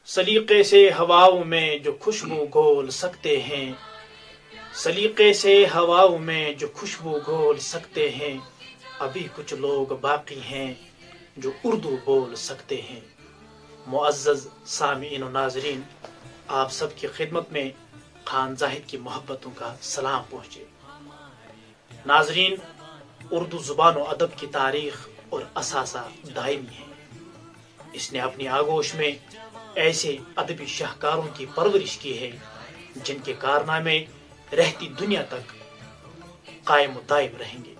सलीके से हवाओं में जो खुशबू घोल सकते हैं, सलीके से हवाओं में जो खुशबू घोल सकते हैं, अभी कुछ लोग बाकी हैं जो उर्दू बोल सकते हैं। मुअज़्ज़ज़ सामीईन और नाज़रीन, आप सबकी खिदमत में खान जाहिद की मोहब्बतों का सलाम पहुँचे। नाज़रीन, उर्दू ज़ुबान और अदब की तारीख़ और असासा दायमी है। इसने अपनी आगोश में ऐसे अदबी शाहकारों की परवरिश की है जिनके कारनामे रहती दुनिया तक कायम दायम रहेंगे।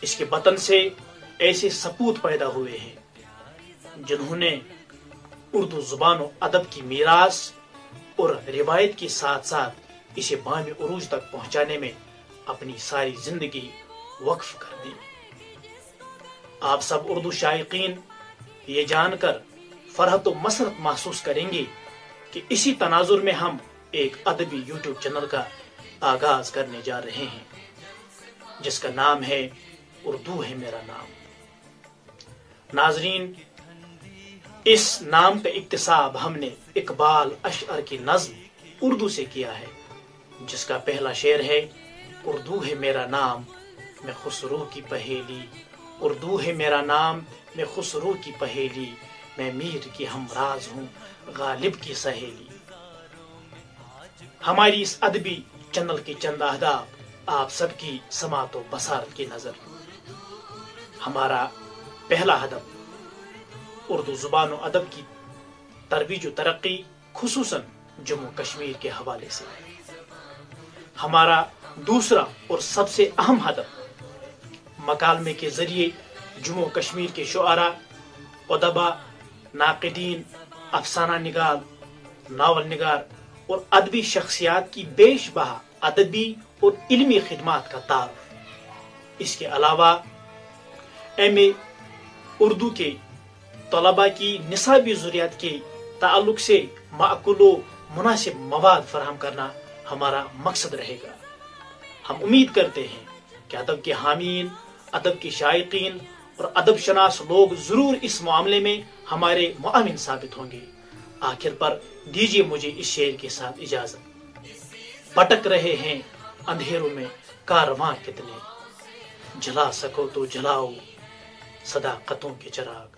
इसके वतन से ऐसे सपूत पैदा हुए हैं जिन्होंने उर्दू ज़ुबान और अदब की मीरास और रिवायत के साथ साथ इसे बामे उरूज तक पहुंचाने में अपनी सारी जिंदगी वक्फ कर दी। आप सब उर्दू शायकीन ये जानकर फरहत और मसरत महसूस करेंगे कि इसी तनाजुर में हम एक अदबी यूट्यूब चैनल का आगाज करने जा रहे हैं जिसका नाम है उर्दू है मेरा नाम। नाजरीन, इस नाम का इक्तिसाब हमने इकबाल अशअर की नज़्म उर्दू से किया है, जिसका पहला शेर है, उर्दू है मेरा नाम मैं खुसरो की पहेली, उर्दू है मेरा नाम मैं खुसरो की पहेली, मैं मीर की हमराज हूँ गालिब की सहेली। हमारी इस अदबी चैनल के चंद अहदाफ आप सबकी समात व बसारत की नजर। हमारा पहला हदफ उर्दू जुबान और अदब की तरवीज व तरक्की, खुसूसन जम्मू कश्मीर के हवाले से। हमारा दूसरा और सबसे अहम हदफ मकालमे के जरिए जम्मू कश्मीर के शुआरा, उदबा, नाक़िदीन, अफसाना निगार, नावल निगार और अदबी शख्सियात की बेशबहा अदबी और इल्मी खिदमात का तारुफ। इसके अलावा एम.ए. उर्दू के तलबा की निसाबी ज़रूरियात के ताल्लुक से माकुलो मुनासिब मवाद फराहम करना हमारा मकसद रहेगा। हम उम्मीद करते हैं कि अदब के हामीन, अदब के शायकीन और अदब शनास लोग जरूर इस मामले में हमारे मुआविन साबित होंगे। आखिर पर दीजिए मुझे इस शेर के साथ इजाजत। भटक रहे हैं अंधेरों में कारवां कितने, जला सको तो जलाओ सदाकतों के चिराग।